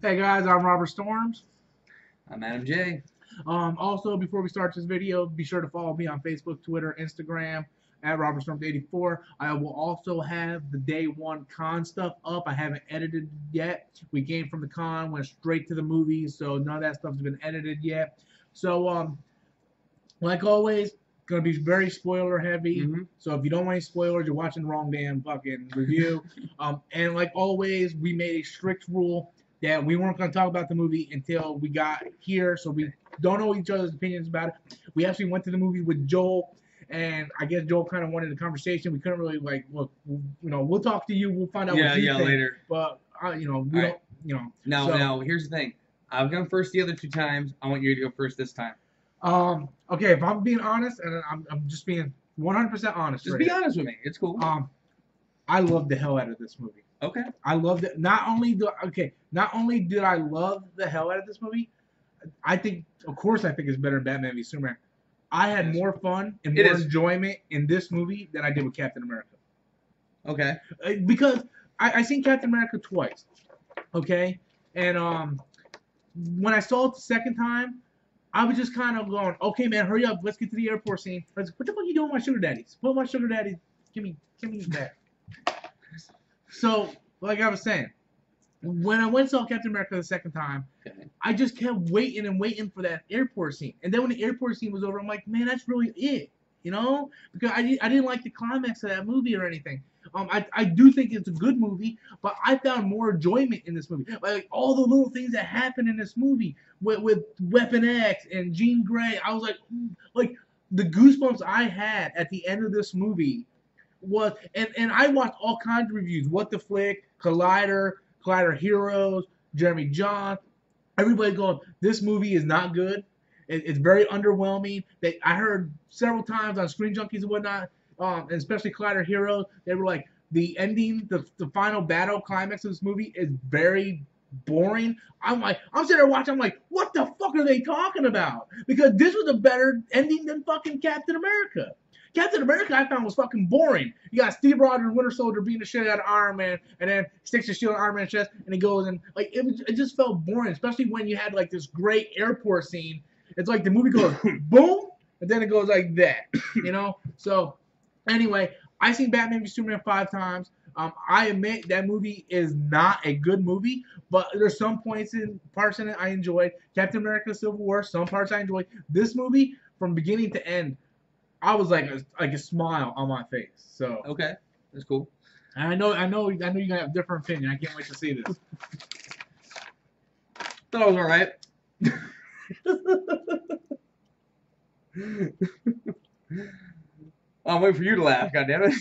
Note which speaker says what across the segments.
Speaker 1: Hey guys, I'm Robert Storms.
Speaker 2: I'm Adam J.
Speaker 1: Also, before we start this video, be sure to follow me on Facebook, Twitter, Instagram at RobertStorms84. I will also have the day one con stuff up. I haven't edited yet. We came from the con, went straight to the movies, so none of that stuff's been edited yet. So, like always, gonna be very spoiler heavy. So if you don't want any spoilers, you're watching the wrong damn fucking review. And like always, we made a strict rule that we weren't gonna talk about the movie until we got here, so we don't know each other's opinions about it. We actually went to the movie with Joel, and I guess Joel kind of wanted a conversation. We couldn't really like, look, we'll talk to you. We'll find out what you think.
Speaker 2: Later.
Speaker 1: But we don't,
Speaker 2: Now, here's the thing. I've gone first the other two times. I want you to go first this time.
Speaker 1: Okay, if I'm being honest, and I'm just being 100% honest.
Speaker 2: Just be honest with me. It's cool.
Speaker 1: I loved the hell out of this movie.
Speaker 2: Okay.
Speaker 1: I loved it. Not only did I love the hell out of this movie, I think it's better than Batman v Superman. I had more fun and more enjoyment in this movie than I did with Captain America.
Speaker 2: Okay.
Speaker 1: Because I seen Captain America twice. Okay, and when I saw it the second time, I was just kind of going, okay, man, hurry up, let's get to the airport scene. I was like, what the fuck are you doing with my sugar daddies? Put my sugar daddies, give me that. So, like I was saying, when I went and saw Captain America the second time, I just kept waiting and waiting for that airport scene. And then when the airport scene was over, I'm like, man, that's really it, Because I didn't like the climax of that movie or anything. I do think it's a good movie, but I found more enjoyment in this movie. Like all the little things that happen in this movie with Weapon X and Jean Grey. I was like the goosebumps I had at the end of this movie was, and I watched all kinds of reviews. What the Flick, Collider Heroes, Jeremy John, everybody going, this movie is not good. It's very underwhelming. I heard several times on Screen Junkies and whatnot, and especially Collider Heroes, they were like, the ending, the final battle climax of this movie is very boring. I'm sitting there watching, I'm like, what the fuck are they talking about? Because this was a better ending than fucking Captain America. Captain America I found was fucking boring. You got Steve Rogers, Winter Soldier, beating the shit out of Iron Man, and then sticks his shield in Iron Man's chest, and he goes and like it just felt boring, especially when you had like this great airport scene. It's like the movie goes boom, and then it goes like that, So anyway, I seen Batman v Superman 5 times. I admit that movie is not a good movie, but there's some parts in it I enjoyed. Captain America: Civil War, some parts I enjoyed. This movie, from beginning to end, I was like a smile on my face. So
Speaker 2: okay, that's cool.
Speaker 1: And I know you're gonna have a different opinion. I can't wait to see this.
Speaker 2: Thought it was all right. I'm waiting for you to laugh, goddammit.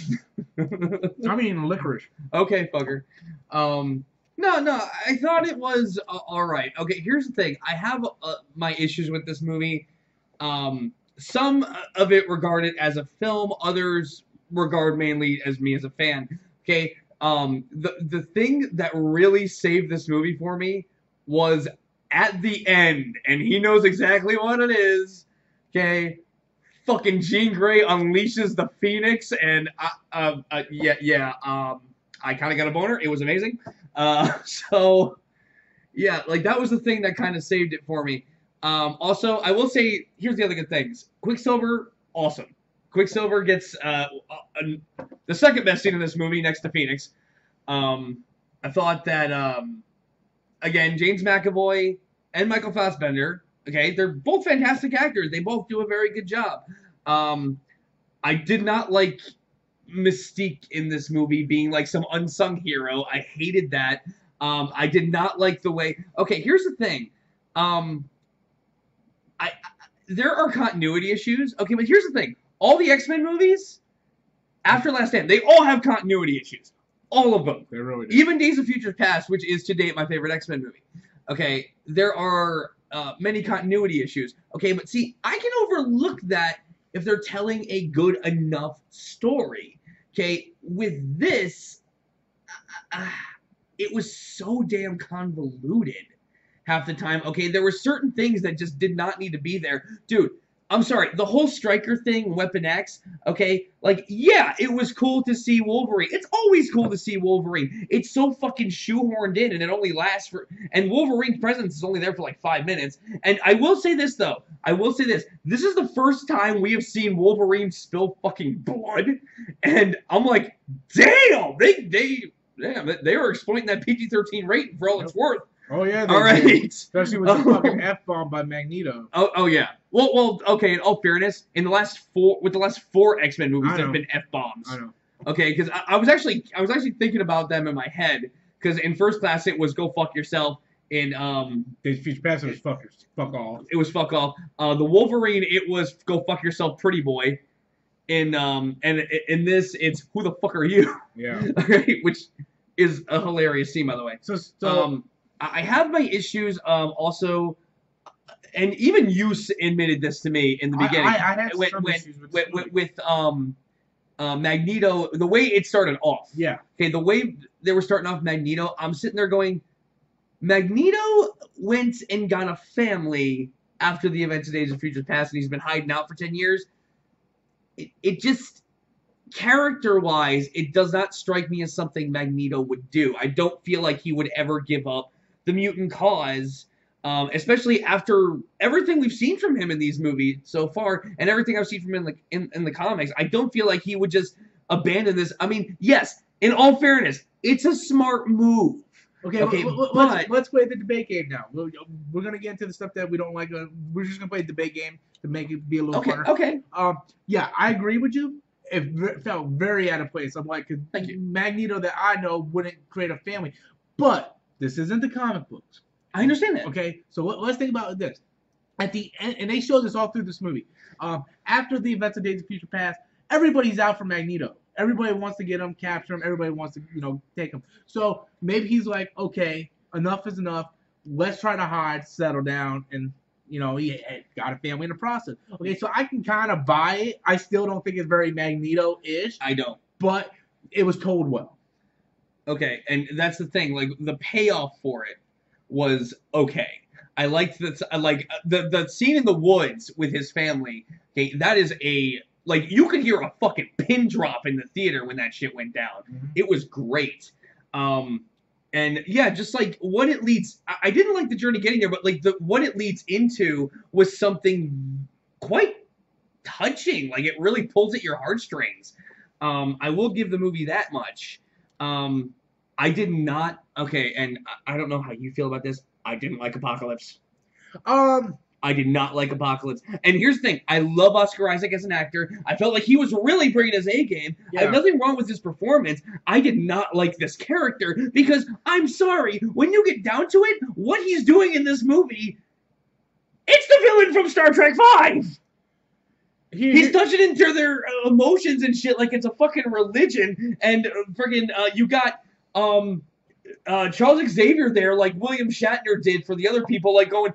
Speaker 1: I'm eating licorice.
Speaker 2: Okay, fucker. No, I thought it was all right. Okay, here's the thing. I have my issues with this movie. Some of it regard it as a film. Others regard mainly as me as a fan. Okay. The thing that really saved this movie for me was at the end, and he knows exactly what it is. Okay. Fucking Jean Grey unleashes the Phoenix, and I kind of got a boner. It was amazing. So yeah, like that was the thing that kind of saved it for me. Also, I will say, here's the other good things. Quicksilver, awesome. Quicksilver gets the second best scene in this movie next to Phoenix. I thought that, again, James McAvoy and Michael Fassbender, okay, they're both fantastic actors. They both do a very good job. I did not like Mystique in this movie being like some unsung hero. I hated that. I did not like the way... Okay, here's the thing. There are continuity issues. Okay, but here's the thing. All the X-Men movies, after Last Stand, they all have continuity issues. All of them.
Speaker 1: They really do.
Speaker 2: Even Days of Future Past, which is to date my favorite X-Men movie. Okay, there are many continuity issues. Okay, but see, I can overlook that if they're telling a good enough story. Okay, with this, it was so damn convoluted half the time. Okay, there were certain things that just did not need to be there. Dude, I'm sorry, the whole Stryker thing, Weapon X, okay? Like, yeah, it was cool to see Wolverine. It's always cool to see Wolverine. It's so fucking shoehorned in, and it only lasts for... And Wolverine's presence is only there for like 5 minutes. And I will say this, though. I will say this. This is the first time we have seen Wolverine spill fucking blood. And I'm like, damn! They were exploiting that PG-13 rating for all it's worth.
Speaker 1: Oh yeah,
Speaker 2: all right.
Speaker 1: Did. Especially with the fucking F-bomb by Magneto.
Speaker 2: Oh yeah. Well, okay. In all fairness, the last 4 X-Men movies have been F-bombs.
Speaker 1: I know.
Speaker 2: Okay, because I was actually thinking about them in my head. Because in First Class it was "Go fuck yourself." In
Speaker 1: Days of Future Past, it was fuck off.
Speaker 2: It was fuck off. The Wolverine, it was "Go fuck yourself, pretty boy." And in this, it's "Who the fuck are you?"
Speaker 1: Yeah.
Speaker 2: Okay, which is a hilarious scene, by the way.
Speaker 1: So
Speaker 2: I have my issues also, and even you admitted this to me in the beginning.
Speaker 1: I had some issues
Speaker 2: with Magneto, the way it started off.
Speaker 1: Yeah.
Speaker 2: Okay, the way they were starting off Magneto, I'm sitting there going, Magneto went and got a family after the events of Days of Future Past, and he's been hiding out for 10 years. It just, character-wise, it does not strike me as something Magneto would do. I don't feel like he would ever give up the mutant cause, especially after everything we've seen from him in these movies so far, and everything I've seen from him in the comics. I don't feel like he would just abandon this. I mean, yes, in all fairness, it's a smart move.
Speaker 1: Okay, let's play the debate game now. We're gonna get into the stuff that we don't like. We're just gonna play the debate game to make it be a little funner.
Speaker 2: Okay.
Speaker 1: Yeah, I agree with you. It felt very out of place. I'm like,
Speaker 2: thank you.
Speaker 1: Magneto that I know wouldn't create a family, but this isn't the comic books.
Speaker 2: I understand that.
Speaker 1: Okay, so let's think about this. At the end, and they show this all through this movie. After the events of Days of Future Past, everybody's out for Magneto. Everybody wants to get him, capture him. Everybody wants to, take him. So maybe he's like, okay, enough is enough. Let's try to hide, settle down, and he got a family in the process. Okay, so I can kind of buy it. I still don't think it's very Magneto-ish.
Speaker 2: I don't.
Speaker 1: But it was told well.
Speaker 2: Okay, and that's the thing. Like, the payoff for it was okay. I liked that. I like the scene in the woods with his family. Okay, that is like, you could hear a fucking pin drop in the theater when that shit went down.
Speaker 1: Mm-hmm.
Speaker 2: It was great. And yeah, just like what it leads. I didn't like the journey getting there, but like what it leads into was something quite touching. Like, it really pulls at your heartstrings. I will give the movie that much. I did not. Okay, and I don't know how you feel about this. I didn't like Apocalypse. I did not like Apocalypse. And here's the thing. I love Oscar Isaac as an actor. I felt like he was really bringing his A game. Yeah. I have nothing wrong with his performance. I did not like this character because, I'm sorry, when you get down to it, what he's doing in this movie, it's the villain from Star Trek V! He's touching into their emotions and shit like it's a fucking religion. And you got Charles Xavier there, like William Shatner did for the other people, like going,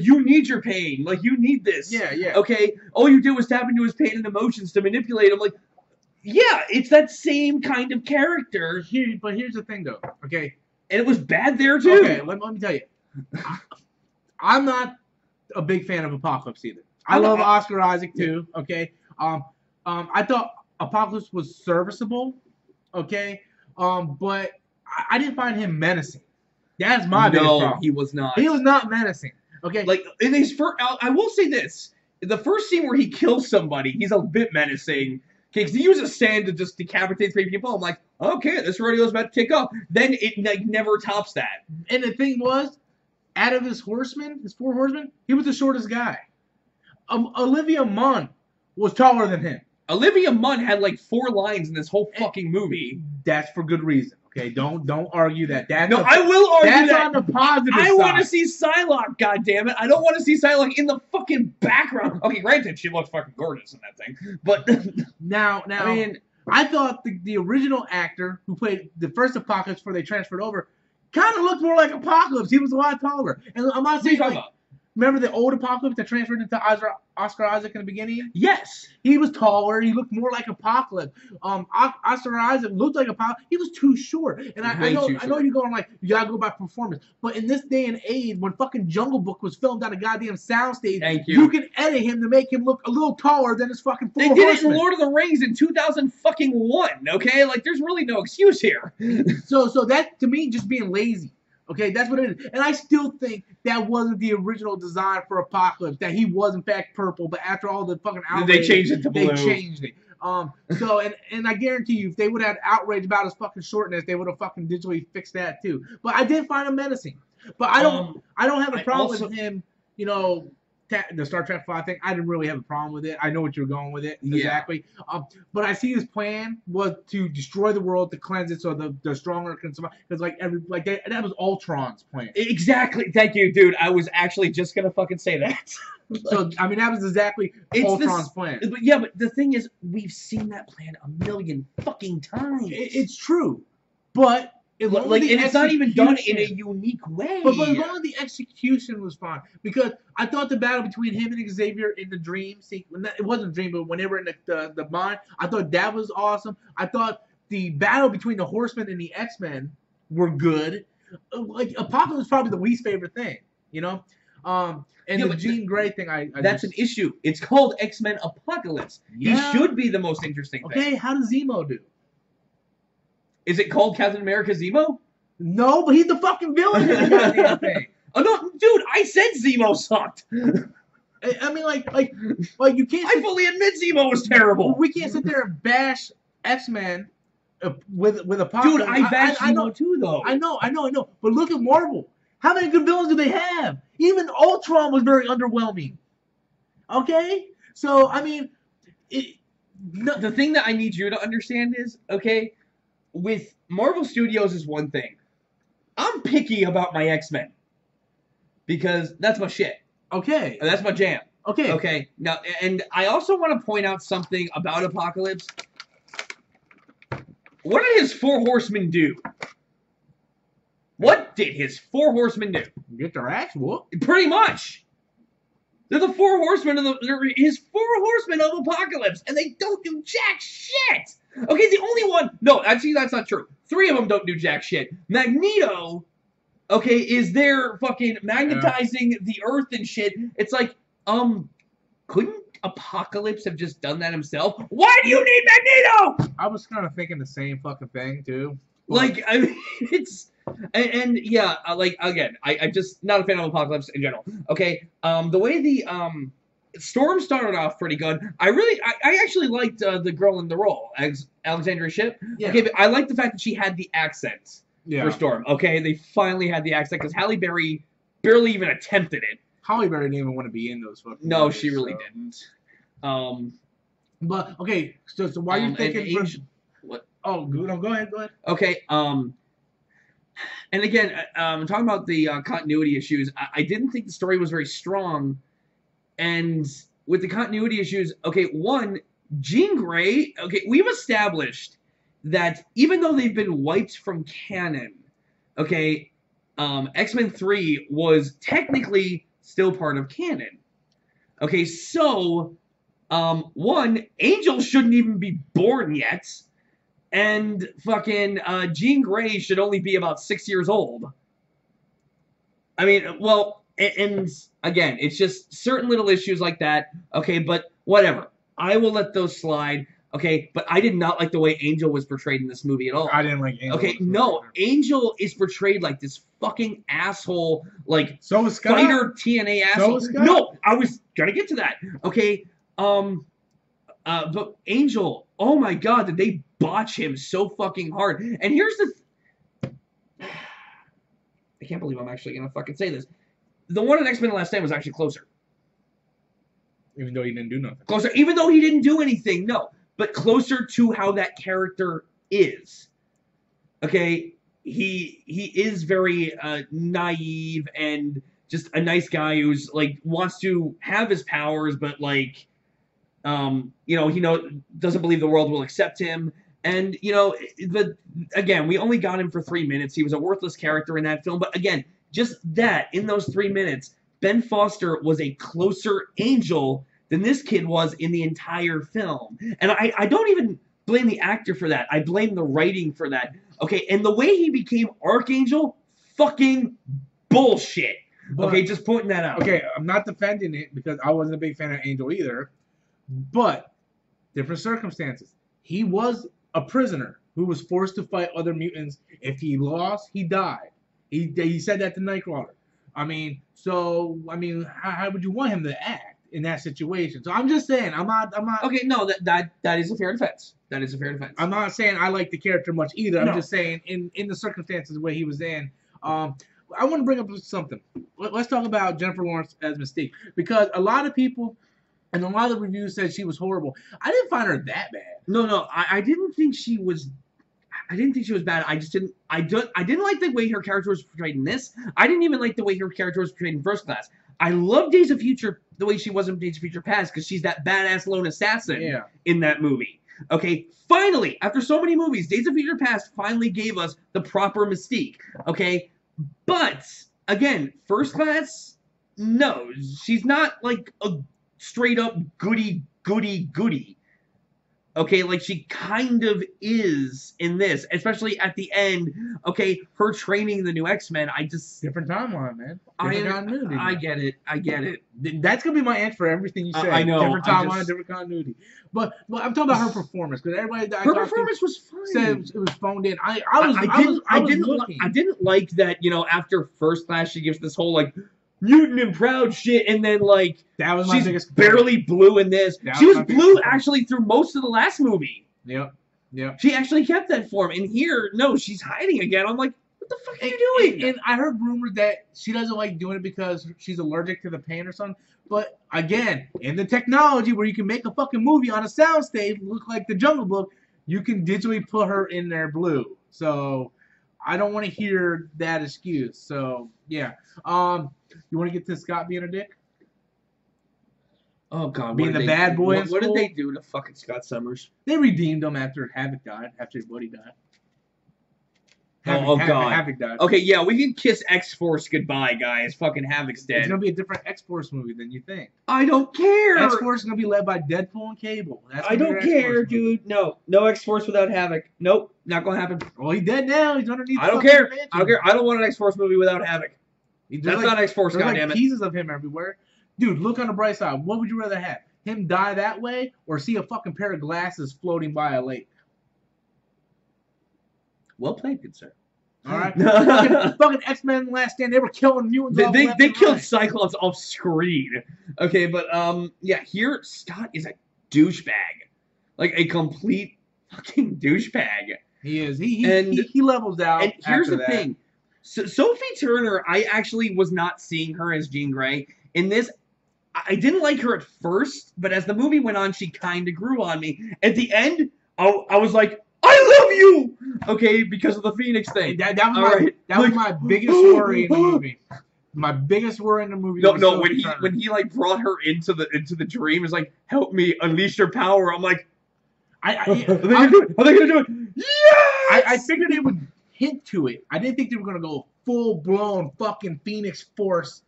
Speaker 2: you need your pain, like you need this.
Speaker 1: Yeah.
Speaker 2: Okay, all you did was tap into his pain and emotions to manipulate him. Like, yeah, it's that same kind of character.
Speaker 1: But here's the thing, though. Okay,
Speaker 2: and it was bad there too.
Speaker 1: Okay, let me tell you, I'm not a big fan of Apocalypse either. I love Oscar Isaac too. Okay, I thought Apocalypse was serviceable. Okay, but I didn't find him menacing. That's my biggest problem.
Speaker 2: No, he was not.
Speaker 1: He was not menacing. Okay,
Speaker 2: like in his first, I will say this: the first scene where he kills somebody, he's a bit menacing. Okay, because he uses sand to just decapitate 3 people. I'm like, okay, this rodeo's about to kick off. Then it never tops that.
Speaker 1: And the thing was, out of his 4 horsemen, he was the shortest guy. Olivia Munn was taller than him.
Speaker 2: Olivia Munn had like 4 lines in this whole fucking movie.
Speaker 1: That's for good reason. Okay, don't argue that.
Speaker 2: I will argue that.
Speaker 1: That's on the positive side.
Speaker 2: I want to see Psylocke, goddammit. I don't want to see Psylocke in the fucking background. Okay, granted, she looks fucking gorgeous in that thing. But
Speaker 1: now,
Speaker 2: I mean,
Speaker 1: I thought the original actor who played the first Apocalypse before they transferred over kind of looked more like Apocalypse. He was a lot taller. And I'm not saying Remember the old Apocalypse that transferred into Oscar Isaac in the beginning?
Speaker 2: Yes.
Speaker 1: He was taller. He looked more like Apocalypse. Oscar Isaac looked like Apocalypse. He was too short. And I know you're going like, you gotta go by performance. But in this day and age, when fucking Jungle Book was filmed on a goddamn soundstage, you can edit him to make him look a little taller than his fucking Four Horsemen.
Speaker 2: They did it in Lord of the Rings in 2001. Okay, like there's really no excuse here.
Speaker 1: so that to me just being lazy. Okay, that's what it is. And I still think that wasn't the original design for Apocalypse, that he was in fact purple, but after all the fucking outrage,
Speaker 2: they changed it to blue.
Speaker 1: They changed it. So and I guarantee you, if they would have had outrage about his fucking shortness, they would have fucking digitally fixed that too. But I did find him menacing. But I don't have a problem with him, you know, the Star Trek 5 thing. I didn't really have a problem with it. I know what you're going with it exactly. But I see his plan was to destroy the world, to cleanse it, so the stronger can survive. Because that was Ultron's plan.
Speaker 2: Exactly. Thank you, dude. I was actually just gonna fucking say that.
Speaker 1: So I mean, that was exactly Ultron's plan.
Speaker 2: But the thing is, we've seen that plan a million fucking times.
Speaker 1: It's true, but.
Speaker 2: And it's not even done in a unique way.
Speaker 1: But as long as the execution was fine. Because I thought the battle between him and Xavier in the dream sequence, it wasn't a dream, but when they were in the mine, I thought that was awesome. I thought the battle between the Horsemen and the X-Men were good. Like, Apocalypse was probably the least favorite thing, you know? And the Jean Grey thing,
Speaker 2: that's an issue. It's called X-Men Apocalypse. Yeah. He should be the most interesting thing.
Speaker 1: Okay, how does Zemo do?
Speaker 2: Is it called Captain America Zemo?
Speaker 1: No, but he's the fucking villain in the goddamn thing.
Speaker 2: Oh no, dude! I said Zemo sucked.
Speaker 1: I mean, like you can't.
Speaker 2: I fully admit Zemo was terrible.
Speaker 1: We can't sit there and bash X-Men with a Apocalypse.
Speaker 2: Dude, I bash Zemo too, though.
Speaker 1: I know. But look at Marvel. How many good villains do they have? Even Ultron was very underwhelming. Okay, so I mean,
Speaker 2: the thing that I need you to understand is, okay. With Marvel Studios is one thing. I'm picky about my X-Men. Because that's my shit.
Speaker 1: Okay.
Speaker 2: That's my jam.
Speaker 1: Okay.
Speaker 2: Okay. Now, and I also want to point out something about Apocalypse. What did his Four Horsemen do? What did his Four Horsemen do?
Speaker 1: Get their ass whooped.
Speaker 2: Pretty much. They're the Four Horsemen of his Four Horsemen of Apocalypse, and they don't do jack shit. Okay, the only one. No, actually, that's not true. 3 of them don't do jack shit. Magneto, okay, is there fucking magnetizing the Earth and shit. It's like, couldn't Apocalypse have just done that himself? Why do you need Magneto?
Speaker 1: I was kind of thinking the same fucking thing too.
Speaker 2: Like, I mean, it's. And yeah, like, again, I'm just not a fan of Apocalypse in general. Okay, the way the Storm started off pretty good. I actually liked the girl in the role, Alexandria Shipp. Yeah. Okay, but I liked the fact that she had the accent for Storm. Okay, they finally had the accent because Halle Berry barely even attempted it.
Speaker 1: Halle Berry didn't even want to be in those fucking
Speaker 2: No,
Speaker 1: movies,
Speaker 2: she really didn't.
Speaker 1: But okay, so why are you thinking?
Speaker 2: What?
Speaker 1: Oh, no, go ahead.
Speaker 2: Okay, and again, talking about the continuity issues, I didn't think the story was very strong. And with the continuity issues, okay, one, Jean Grey, okay, we've established that even though they've been wiped from canon, okay, X-Men 3 was technically still part of canon. Okay, so, one, Angel shouldn't even be born yet. And fucking Jean Grey should only be about 6 years old. I mean, well, and again, it's just certain little issues like that. Okay, but whatever. I will let those slide. Okay, but I did not like the way Angel was portrayed in this movie at all.
Speaker 1: I didn't like Angel.
Speaker 2: Okay, no, Angel is portrayed like this fucking asshole, like
Speaker 1: so is Scott.
Speaker 2: Fighter TNA asshole.
Speaker 1: So is Scott.
Speaker 2: No, I was gonna get to that. Okay, but Angel, oh my god, did they botch him so fucking hard? And here's the I can't believe I'm actually gonna fucking say this. The one in X-Men Last Stand was actually closer.
Speaker 1: Even though he didn't do nothing.
Speaker 2: Closer, even though he didn't do anything, no. But closer to how that character is. Okay? He is very naive and just a nice guy who's, like, wants to have his powers, but, like, you know, he doesn't believe the world will accept him. And, you know, but again, we only got him for 3 minutes. He was a worthless character in that film. But again, just that, in those 3 minutes, Ben Foster was a closer Angel than this kid was in the entire film. And I don't even blame the actor for that. I blame the writing for that. Okay, and the way he became Archangel, fucking bullshit.
Speaker 1: But,
Speaker 2: okay, just pointing that out.
Speaker 1: Okay, I'm not defending it because I wasn't a big fan of Angel either. But different circumstances. He was a prisoner who was forced to fight other mutants. If he lost, he died. He said that to Nightcrawler. I mean, how would you want him to act in that situation? So I'm just saying, I'm not.
Speaker 2: Okay, no, that is a fair defense. That is a fair defense.
Speaker 1: I'm not saying I like the character much either.
Speaker 2: No.
Speaker 1: I'm just saying in the circumstances where he was in. I want to bring up something. Let's talk about Jennifer Lawrence as Mystique, because a lot of people and a lot of the reviews said she was horrible. I didn't find her that bad.
Speaker 2: No, I didn't think she was. I didn't think she was bad. I just didn't. I didn't like the way her character was portrayed in this. I didn't even like the way her character was portrayed in First Class. I love Days of Future the way she was in Days of Future Past because she's that badass lone assassin in that movie. Okay, finally, after so many movies, Days of Future Past finally gave us the proper Mystique. Okay, but again, First Class, no, she's not like a straight up goody. Okay, like she kind of is in this, especially at the end. Okay, her training the new X-Men.
Speaker 1: Different timeline, man.
Speaker 2: Different continuity. I get it.
Speaker 1: That's gonna be my answer for everything you say.
Speaker 2: I know.
Speaker 1: Different timeline, different continuity. But I'm talking about her performance because everybody that
Speaker 2: her performance was fine.
Speaker 1: Said it was phoned in. I
Speaker 2: didn't like that. After First Class, she gives this whole like mutant and proud shit, and then like
Speaker 1: that was my biggest
Speaker 2: barely blue in this. She was blue actually through most of the last movie.
Speaker 1: Yep.
Speaker 2: She actually kept that form, and here, no, she's hiding again. I'm like, what the fuck are you doing?
Speaker 1: And I heard rumors that she doesn't like doing it because she's allergic to the pain or something. But again, in the technology where you can make a fucking movie on a soundstage look like the Jungle Book, you can digitally put her in there blue. So I don't want to hear that excuse. So yeah. You want to get to Scott being a dick?
Speaker 2: Oh God,
Speaker 1: being the bad boy.
Speaker 2: What did they do to fucking Scott Summers?
Speaker 1: They redeemed him after Havoc died. After his buddy died.
Speaker 2: God.
Speaker 1: Havoc died.
Speaker 2: Okay, yeah, we can kiss X-Force goodbye, guys. Fucking Havoc's dead.
Speaker 1: It's gonna be a different X-Force movie than you think.
Speaker 2: I don't care.
Speaker 1: X-Force is gonna be led by Deadpool and Cable.
Speaker 2: I don't care, dude. No X-Force without Havoc. Nope, not gonna happen.
Speaker 1: Well, he's dead now. He's underneath.
Speaker 2: I don't care. I don't care. I don't want an X-Force movie without Havoc. That's not X-Force, goddammit.
Speaker 1: There's like pieces of him everywhere. Dude, look on the bright side. What would you rather have? Him die that way or see a fucking pair of glasses floating by a lake?
Speaker 2: Well played, good sir.
Speaker 1: All right. fucking X-Men Last Stand. They were killing mutants.
Speaker 2: They killed Cyclops off screen. Okay, but yeah, here Scott is a douchebag, like a complete fucking douchebag.
Speaker 1: He is. He levels out.
Speaker 2: And here's the thing. So Sophie Turner, I actually was not seeing her as Jean Grey. In this, I didn't like her at first, but as the movie went on, she kind of grew on me. At the end, I was like, I love you! Okay, because of the Phoenix thing.
Speaker 1: That was my biggest worry in the movie. My biggest worry in the movie.
Speaker 2: No, when he like brought her into the dream, is like, help me unleash your power. I'm like, are they gonna do it? Yes!
Speaker 1: I figured they would hint to it. I didn't think they were gonna go full blown fucking Phoenix Force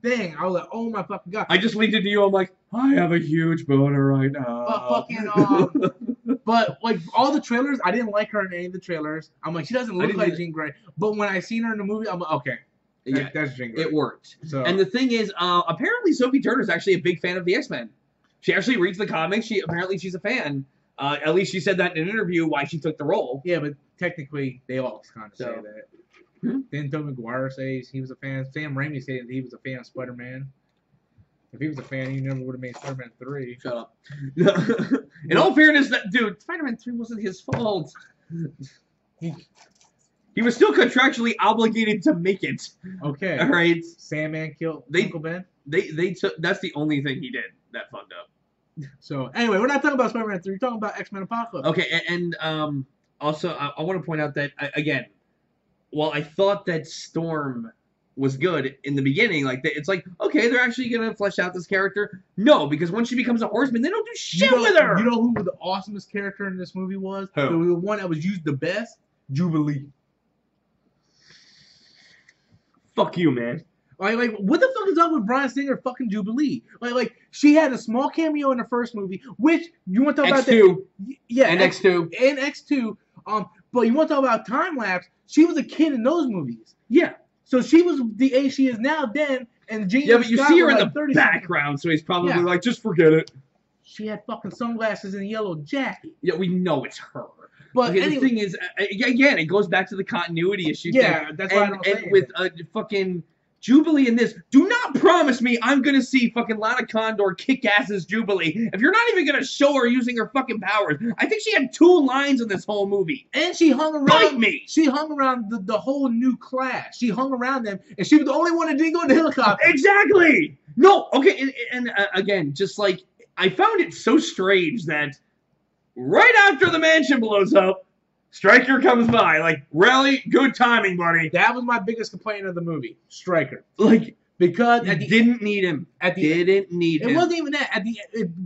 Speaker 1: thing. I was like, oh my fucking god.
Speaker 2: I just leaned into you. I'm like, I have a huge boner right now.
Speaker 1: But like all the trailers, I didn't like her in any of the trailers. I'm like, she doesn't look like Jean Grey. But when I seen her in the movie, I'm like, okay, that's Jean Grey.
Speaker 2: It worked.
Speaker 1: So.
Speaker 2: And the thing is, apparently Sophie Turner is actually a big fan of the X-Men. She actually reads the comics. She's a fan. At least she said that in an interview why she took the role.
Speaker 1: Yeah, but technically they all kind of say that. Didn't Tobey Maguire say he was a fan? Sam Raimi said he was a fan of Spider-Man. If he was a fan, he never would have made Spider-Man 3.
Speaker 2: Shut up. In all fairness, dude, Spider-Man 3 wasn't his fault. He was still contractually obligated to make it.
Speaker 1: Okay.
Speaker 2: All right.
Speaker 1: Sandman killed Uncle Ben?
Speaker 2: They took. That's the only thing he did that fucked up.
Speaker 1: So, anyway, we're not talking about Spider-Man 3. We're talking about X-Men Apocalypse.
Speaker 2: Okay, and also, I want to point out that, again, while I thought that Storm was good in the beginning, like, it's like, okay, they're actually going to flesh out this character. No, because once she becomes a horseman, they don't do shit with her!
Speaker 1: You know who the awesomest character in this movie was?
Speaker 2: Who?
Speaker 1: The one that was used the best? Jubilee.
Speaker 2: Fuck you, man.
Speaker 1: Like, what the fuck is up with Bryan Singer fucking Jubilee? Like, she had a small cameo in the first movie, which you want to talk about
Speaker 2: X2.
Speaker 1: that? Yeah,
Speaker 2: And X2.
Speaker 1: And X2. But you want to talk about time lapse? She was a kid in those movies.
Speaker 2: Yeah.
Speaker 1: So she was the age she is now then, and James.
Speaker 2: Yeah, but you
Speaker 1: Scott
Speaker 2: see her
Speaker 1: was
Speaker 2: in
Speaker 1: like
Speaker 2: the
Speaker 1: 30
Speaker 2: background, so he's probably
Speaker 1: Yeah.
Speaker 2: like, just forget it.
Speaker 1: She had fucking sunglasses and a yellow jacket.
Speaker 2: Yeah, we know it's her.
Speaker 1: But
Speaker 2: Okay,
Speaker 1: anyway,
Speaker 2: the thing is, again, it goes back to the continuity issue.
Speaker 1: yeah,
Speaker 2: thing.
Speaker 1: that's why I don't say
Speaker 2: And
Speaker 1: it.
Speaker 2: with fucking Jubilee in this, do not promise me I'm gonna see fucking Lana Condor kick ass as Jubilee if you're not even gonna show her using her fucking powers. I think she had 2 lines in this whole movie.
Speaker 1: And she hung around.
Speaker 2: Bite me!
Speaker 1: She hung around the whole new class. She hung around them, and she was the only one that didn't go in the helicopter.
Speaker 2: Exactly. No. Okay. And again, just like I found it so strange that right after the mansion blows up, Stryker comes by. Like, really good timing, buddy.
Speaker 1: That was my biggest complaint of the movie, Stryker,
Speaker 2: Like,
Speaker 1: because
Speaker 2: you
Speaker 1: at the
Speaker 2: didn't need him.
Speaker 1: at the
Speaker 2: Didn't need
Speaker 1: it
Speaker 2: him.
Speaker 1: wasn't even that.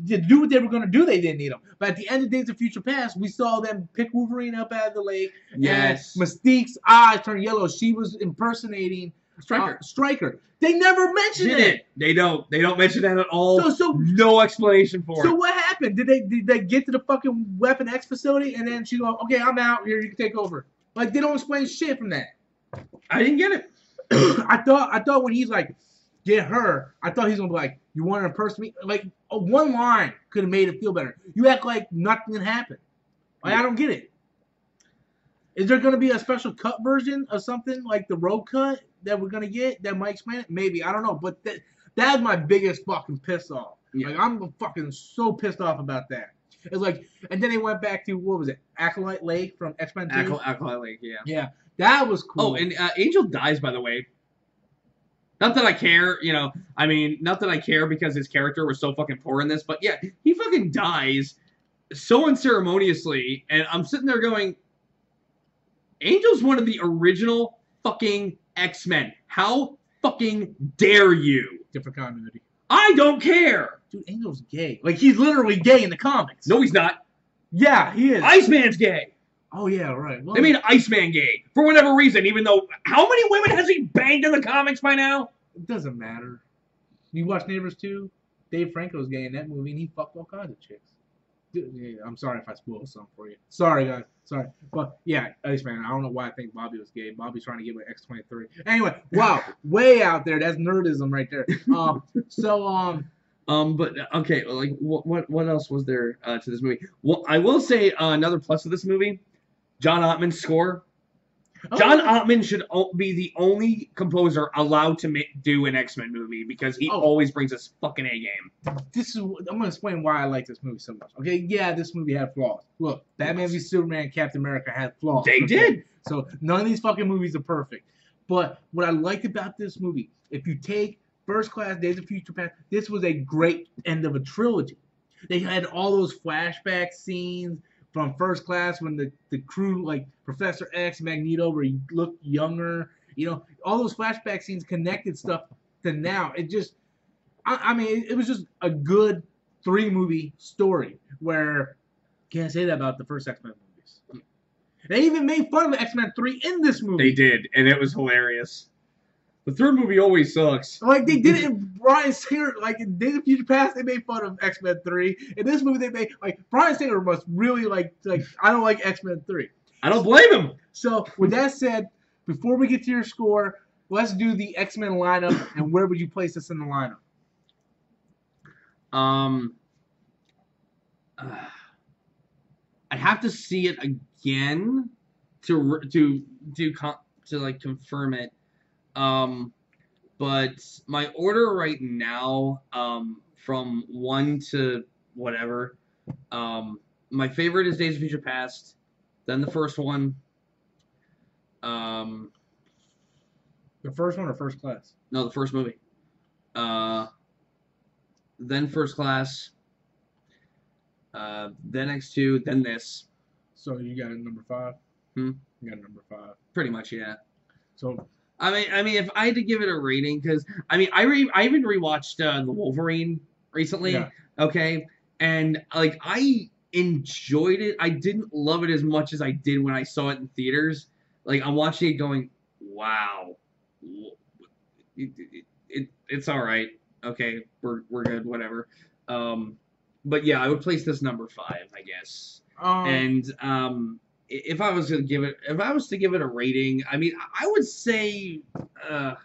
Speaker 1: To do what they were going to do, they didn't need him. But at the end of Days of Future Past, we saw them pick Wolverine up out of the lake.
Speaker 2: Yes.
Speaker 1: And Mystique's eyes turned yellow. She was impersonating
Speaker 2: Stryker.
Speaker 1: Stryker. They never mentioned
Speaker 2: Did
Speaker 1: it.
Speaker 2: it? They don't. They don't mention that at all.
Speaker 1: So
Speaker 2: No explanation for
Speaker 1: So
Speaker 2: it.
Speaker 1: what happened? Did they get to the fucking Weapon X facility and then she go, okay, I'm out here, you can take over? Like they don't explain shit from that.
Speaker 2: I didn't get it.
Speaker 1: I thought when he's like, get her, I thought he's gonna be like, you want to impersonate me? Like one line could have made it feel better. You act like nothing happened. Like I don't get it. Is there gonna be a special cut version of something like the road cut that we're gonna get that might explain it? Maybe, I don't know. But that's my biggest fucking piss off.
Speaker 2: Yeah.
Speaker 1: Like I'm fucking so pissed off about that. It's like, and then they went back to what was it, Acolyte Lake from X-Men 2?
Speaker 2: Acolyte Lake, yeah.
Speaker 1: Yeah, that was cool.
Speaker 2: Oh, and Angel dies, by the way. Not that I care, you know. I mean, not that I care because his character was so fucking poor in this, but yeah, he fucking dies so unceremoniously, and I'm sitting there going, Angel's one of the original fucking X-Men. How fucking dare you?
Speaker 1: different continuity.
Speaker 2: I don't care.
Speaker 1: Dude, Angel's gay. Like he's literally gay in the comics.
Speaker 2: No, he's not.
Speaker 1: Yeah, he is.
Speaker 2: Iceman's gay.
Speaker 1: Oh yeah, right. Well,
Speaker 2: They made Iceman gay for whatever reason, even though how many women has he banged in the comics by now?
Speaker 1: it doesn't matter. You watch Neighbors 2? Dave Franco's gay in that movie, and he fucked all kinds of chicks. Dude, yeah, I'm sorry if I spoiled something for you. Sorry, guys. Sorry. But, yeah, Iceman, I don't know why I think Bobby was gay. Bobby's trying to get with X-23. Anyway, wow. Way out there. That's nerdism right there.
Speaker 2: But okay, like what else was there to this movie? Well, I will say another plus of this movie, John Ottman's score. John Ottman should be the only composer allowed to do an X-Men movie because he always brings us fucking A game.
Speaker 1: I'm gonna explain why I like this movie so much. Okay, yeah, this movie had flaws. Look, Batman v Superman, Captain America had flaws.
Speaker 2: They did.
Speaker 1: So none of these fucking movies are perfect. But what I liked about this movie, if you take First Class, Days of Future Past, this was a great end of a trilogy. They had all those flashback scenes from First Class when the crew, like Professor X, Magneto, where he looked younger. You know, all those flashback scenes connected stuff to now. It just, I mean, it was just a good 3-movie story where, can't say that about the first X-Men movies. They even made fun of X-Men 3 in this movie.
Speaker 2: They did, and it was hilarious. The third movie always sucks.
Speaker 1: Like they did it in Bryan Singer, like in Days of Future Past, they made fun of X-Men 3. In this movie, they made like Bryan Singer must really like I don't like X-Men 3.
Speaker 2: I don't blame him.
Speaker 1: So with that said, before we get to your score, let's do the X-Men lineup and where would you place this in the lineup?
Speaker 2: I'd have to see it again to like confirm it. But my order right now, from 1 to whatever, my favorite is Days of Future Past, then the first one.
Speaker 1: The first one or First Class?
Speaker 2: No, the first movie. Then First Class. Then X2, then this.
Speaker 1: So you got a number 5? You got a number 5.
Speaker 2: Pretty much, yeah.
Speaker 1: So
Speaker 2: I mean, if I had to give it a rating, because I mean, I even rewatched the Wolverine recently.
Speaker 1: Yeah.
Speaker 2: Okay, and like I enjoyed it. I didn't love it as much as I did when I saw it in theaters. Like I'm watching it, going, "Wow, It's all right. Okay, we're good. Whatever. But yeah, I would place this number 5, I guess. And if I was to give it a rating, I mean, I would say, I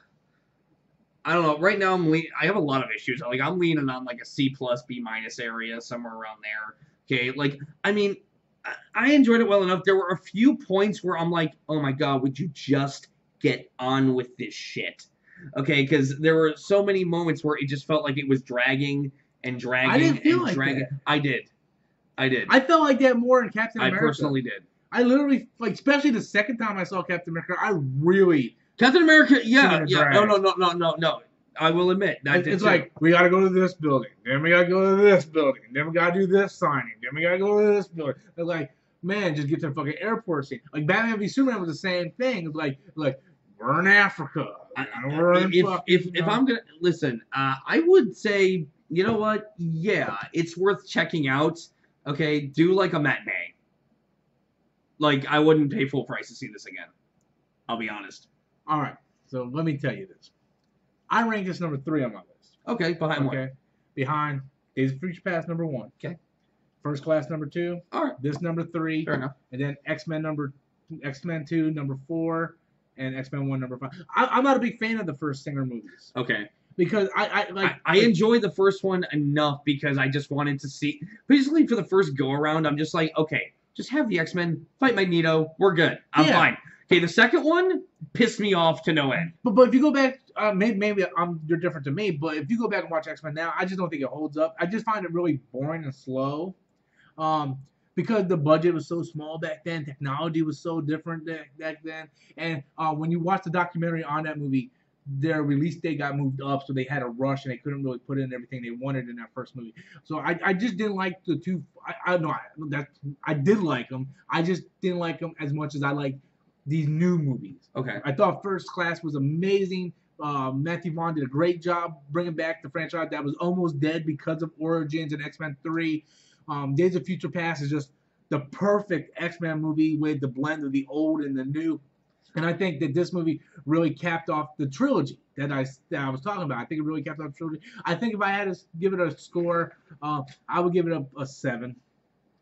Speaker 2: don't know. Right now, I have a lot of issues. Like I'm leaning on like a C plus B minus area, somewhere around there. Okay, like I mean, I enjoyed it well enough. There were a few points where I'm like, oh my god, would you just get on with this shit? Okay, because there were so many moments where it just felt like it was dragging and dragging.
Speaker 1: I didn't feel
Speaker 2: and
Speaker 1: like
Speaker 2: dragging.
Speaker 1: that.
Speaker 2: I did.
Speaker 1: I felt like that more in Captain America.
Speaker 2: I personally did.
Speaker 1: I literally, like, especially the second time I saw Captain America, I really.
Speaker 2: Captain America, yeah.
Speaker 1: Drag.
Speaker 2: No. I will admit that
Speaker 1: it's like we gotta go to this building, then we gotta go to this building, then we gotta do this signing, then we gotta go to this building. It's like, man, just get to the fucking airport scene. Like Batman v Superman was the same thing. It's like we're in Africa.
Speaker 2: If I'm gonna listen, I would say, you know what? Yeah, it's worth checking out. Okay, do like a matinee. Like I wouldn't pay full price to see this again. I'll be honest.
Speaker 1: All right, so let me tell you this. I rank this number 3 on my list.
Speaker 2: Okay, behind what?
Speaker 1: Behind Days of Future Past number 1.
Speaker 2: Okay.
Speaker 1: First Class number 2.
Speaker 2: All right.
Speaker 1: This number 3.
Speaker 2: Fair enough.
Speaker 1: And then X-Men 2 number 4, and X-Men 1 number 5. I'm not a big fan of the first Singer movies.
Speaker 2: Okay.
Speaker 1: Because I
Speaker 2: enjoyed the first one enough because I just wanted to see. Basically, for the first go around, I'm just like, okay, just have the X-Men fight Magneto. We're good. I'm fine. Okay, the second one pissed me off to no end.
Speaker 1: But if you go back, maybe you're different to me. But if you go back and watch X-Men now, I just don't think it holds up. I just find it really boring and slow, because the budget was so small back then. Technology was so different back then. And when you watch the documentary on that movie, their release date got moved up, so they had a rush and they couldn't really put in everything they wanted in that first movie. So I just didn't like the two. I did like them. I just didn't like them as much as I liked these new movies.
Speaker 2: Okay.
Speaker 1: I thought First Class was amazing. Matthew Vaughn did a great job bringing back the franchise that was almost dead because of Origins and X-Men 3. Days of Future Past is just the perfect X-Men movie with the blend of the old and the new. And I think that this movie really capped off the trilogy that I was talking about. I think it really capped off the trilogy. I think if I had to give it a score, I would give it a 7.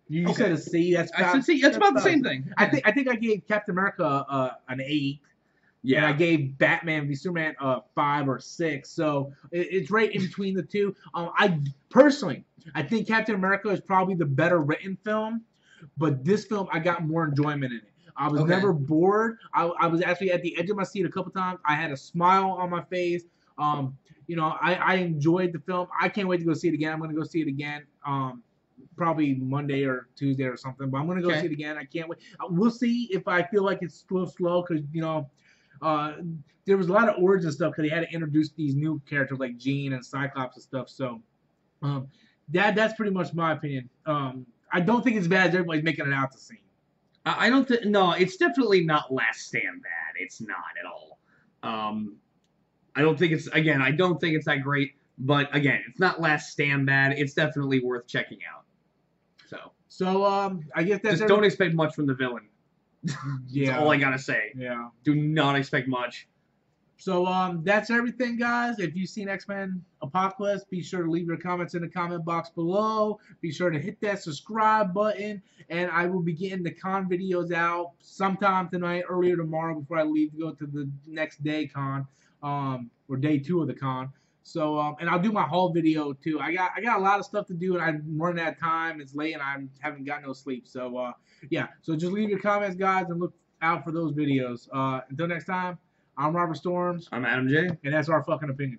Speaker 1: You said a C.
Speaker 2: I said C. That's about the same thing.
Speaker 1: I think I gave Captain America an 8. Yeah. And I gave Batman v Superman a 5 or 6. So it's right in between the two. I think Captain America is probably the better written film, but this film I got more enjoyment in it. I was never bored. I was actually at the edge of my seat a couple times. I had a smile on my face. I enjoyed the film. I can't wait to go see it again. I'm going to go see it again. Probably Monday or Tuesday or something. But I'm going to go see it again. I can't wait. We'll see if I feel like it's slow because, there was a lot of origin stuff because they had to introduce these new characters like Jean and Cyclops and stuff. So that's pretty much my opinion. I don't think it's bad as everybody's making it out to seem.
Speaker 2: I don't think. No, it's definitely not Last Stand bad. It's not at all. I don't think it's. Again, I don't think it's that great. But again, it's not Last Stand bad. It's definitely worth checking out. So
Speaker 1: I guess that's
Speaker 2: just don't expect much from the villain.
Speaker 1: Yeah,
Speaker 2: that's all I gotta say.
Speaker 1: Yeah,
Speaker 2: do not expect much.
Speaker 1: So that's everything, guys. If you've seen X-Men Apocalypse, be sure to leave your comments in the comment box below. Be sure to hit that subscribe button, and I will be getting the con videos out sometime tonight, earlier tomorrow, before I leave to go to the next day con, or day 2 of the con. So and I'll do my haul video too. I got a lot of stuff to do, and I'm running out of time. It's late, and I haven't got no sleep. So yeah. So just leave your comments, guys, and look out for those videos. Until next time. I'm Robert Storms.
Speaker 2: I'm Adam J.
Speaker 1: And that's our fucking opinion.